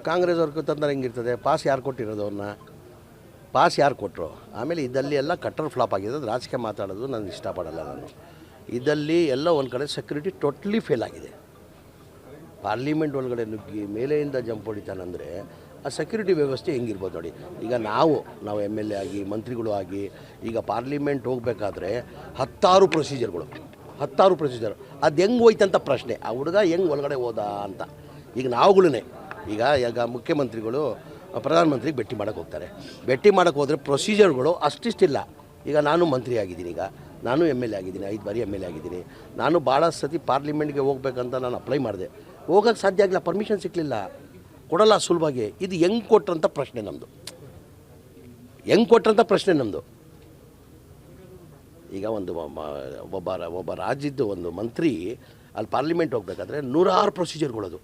ಕಾಂಗ್ರೆಸ್ ಅವ್ರಿಗೆ ತಂದ್ರೆ ಹೆಂಗಿರ್ತದೆ? ಪಾಸ್ ಯಾರು ಕೊಟ್ಟಿರೋದು? ಅವ್ರನ್ನ ಪಾಸ್ ಯಾರು ಕೊಟ್ಟರು? ಆಮೇಲೆ ಇದ್ದಲ್ಲಿ ಎಲ್ಲ ಕಟ್ಟರ್ ಫ್ಲಾಪ್ ಆಗಿದೆ. ಅದು ರಾಜಕೀಯ ಮಾತಾಡೋದು ನಾನು ಇಷ್ಟಪಡಲ್ಲ. ನಾನು ಇದ್ದಲ್ಲಿ ಎಲ್ಲ ಒಂದು ಕಡೆ ಸೆಕ್ಯೂರಿಟಿ ಟೋಟ್ಲಿ ಫೇಲ್ ಆಗಿದೆ. ಪಾರ್ಲಿಮೆಂಟ್ ಒಳಗಡೆ ನುಗ್ಗಿ ಮೇಲೆಯಿಂದ ಜಂಪ್ ಹೊಡಿತಾನಂದರೆ ಆ ಸೆಕ್ಯೂರಿಟಿ ವ್ಯವಸ್ಥೆ ಹೆಂಗಿರ್ಬೋದು ನೋಡಿ. ಈಗ ನಾವು MLA ಆಗಿ ಮಂತ್ರಿಗಳು ಆಗಿ ಈಗ ಪಾರ್ಲಿಮೆಂಟ್ ಹೋಗಬೇಕಾದ್ರೆ ಹತ್ತಾರು ಪ್ರೊಸೀಜರ್. ಅದು ಹೆಂಗೆ ಹೋಯ್ತಂತ ಪ್ರಶ್ನೆ. ಆ ಹುಡುಗ ಹೆಂಗೆ ಒಳಗಡೆ ಹೋದ ಅಂತ. ಈಗ ನಾವುಗಳೇ ಈಗ ಮುಖ್ಯಮಂತ್ರಿಗಳು ಪ್ರಧಾನಮಂತ್ರಿಗೆ ಭೇಟಿ ಮಾಡೋಕ್ಕೆ ಹೋಗ್ತಾರೆ. ಭೇಟಿ ಮಾಡೋಕ್ಕೆ ಹೋದರೆ ಪ್ರೊಸೀಜರ್ಗಳು ಅಷ್ಟಿಷ್ಟಿಲ್ಲ. ಈಗ ನಾನು ಮಂತ್ರಿ ಆಗಿದ್ದೀನಿ, ಈಗ ನಾನು MLA ಆಗಿದ್ದೀನಿ, 5 ಬಾರಿ MLA ಆಗಿದ್ದೀನಿ. ನಾನು ಭಾಳ ಸತಿ ಪಾರ್ಲಿಮೆಂಟ್ಗೆ ಹೋಗ್ಬೇಕಂತ ನಾನು ಅಪ್ಲೈ ಮಾಡಿದೆ. ಹೋಗೋಕ್ಕೆ ಸಾಧ್ಯ ಆಗಿಲ್ಲ, ಪರ್ಮಿಷನ್ ಸಿಕ್ಕಲಿಲ್ಲ, ಕೊಡಲ್ಲ ಸುಲಭವಾಗಿ. ಇದು ಹೆಂಗೆ ಕೊಟ್ರಂತ ಪ್ರಶ್ನೆ ನಮ್ಮದು. ಈಗ ಒಬ್ಬ ರಾಜ್ಯದ್ದು ಒಂದು ಮಂತ್ರಿ ಅಲ್ಲಿ ಪಾರ್ಲಿಮೆಂಟ್ ಹೋಗ್ಬೇಕಾದ್ರೆ 100 ಪ್ರೊಸೀಜರ್ಗಳದು.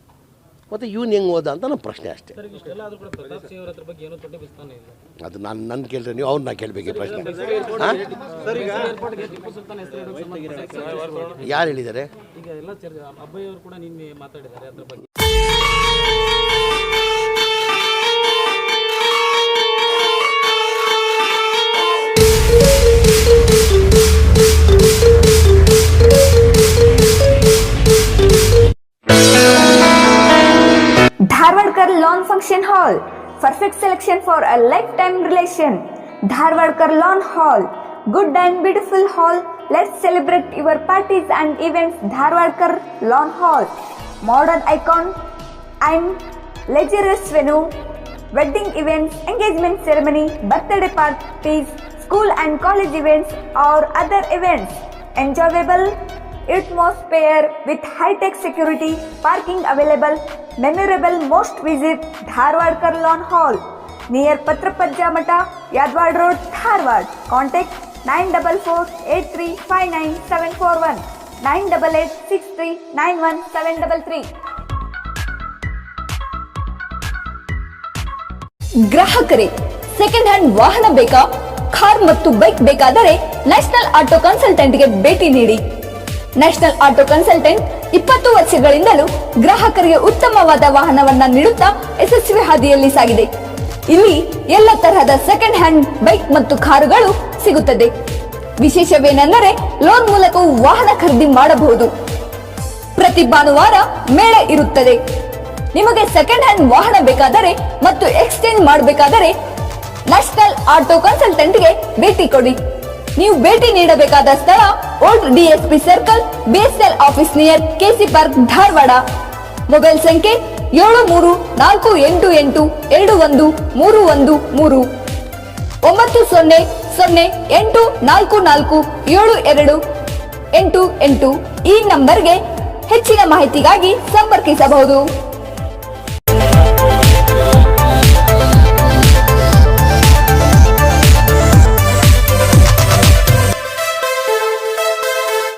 ಮತ್ತು ಇವನು ಹೆಂಗೆ ಹೋದ ಅಂತ ನಮ್ಮ ಪ್ರಶ್ನೆ ಅಷ್ಟೇ. ಅದು ನನ್ನ ಕೇಳಿದ್ರೆ ನೀವು ಅವ್ರನ್ನ ಕೇಳಬೇಕು ಪ್ರಶ್ನೆ. ಯಾರು ಹೇಳಿದ್ದಾರೆ? Dharwadkar Lawn Function Hall, perfect selection for a lifetime relation. Dharwadkar Lawn Hall, good and beautiful hall. Let's celebrate your parties and events. Dharwadkar Lawn Hall, modern icon and luxurious venue, wedding events, engagement ceremony, birthday parties, school and college events or other events. Enjoyable atmosphere with high-tech security, parking available, memorable. Most visit Dharwadkar Lawn Hall near Patrapajja Mata, Yadwad Road, Dharwad. Contact 9448359741, 9886391733. ಗ್ರಾಹಕರೇ, second hand ವಾಹನ ಬೇಕಾ? Car ಮತ್ತು bike ಬೇಕಾದರೆ national auto ಕನ್ಸಲ್ಟೆಂಟ್ಗೆ ಭೇಟಿ ನೀಡಿ. National auto consultant 20 ವರ್ಷಗಳಿಂದಲೂ ಗ್ರಾಹಕರಿಗೆ ಉತ್ತಮವಾದ ವಾಹನವನ್ನ ನೀಡುತ್ತಾ ಯಶಸ್ವಿ ಹಾದಿಯಲ್ಲಿ ಸಾಗಿದೆ. ಇಲ್ಲಿ ಎಲ್ಲ ತರಹದ ಸೆಕೆಂಡ್ ಹ್ಯಾಂಡ್ ಬೈಕ್ ಮತ್ತು ಕಾರುಗಳು ಸಿಗುತ್ತದೆ. ವಿಶೇಷವೇನೆಂದರೆ ಲೋನ್ ಮೂಲಕವೂ ವಾಹನ ಖರೀದಿ ಮಾಡಬಹುದು. ಪ್ರತಿ ಭಾನುವಾರ ಮೇಳ ಇರುತ್ತದೆ. ನಿಮಗೆ ಸೆಕೆಂಡ್ ಹ್ಯಾಂಡ್ ವಾಹನ ಬೇಕಾದರೆ ಮತ್ತು ಎಕ್ಸ್ಚೇಂಜ್ ಮಾಡಬೇಕಾದರೆ ನ್ಯಾಷನಲ್ ಆಟೋ ಕನ್ಸಲ್ಟೆಂಟ್ಗೆ ಭೇಟಿ ಕೊಡಿ. ನೀವು ಭೇಟಿ ನೀಡಬೇಕಾದ ಸ್ಥಳ old DSP circle, BSL office near KC park, Dharwad. Mobile ಸಂಖ್ಯೆ 7348821313 9008447288. ಈ ನಂಬರ್ಗೆ ಹೆಚ್ಚಿನ ಮಾಹಿತಿಗಾಗಿ ಸಂಪರ್ಕಿಸಬಹುದು.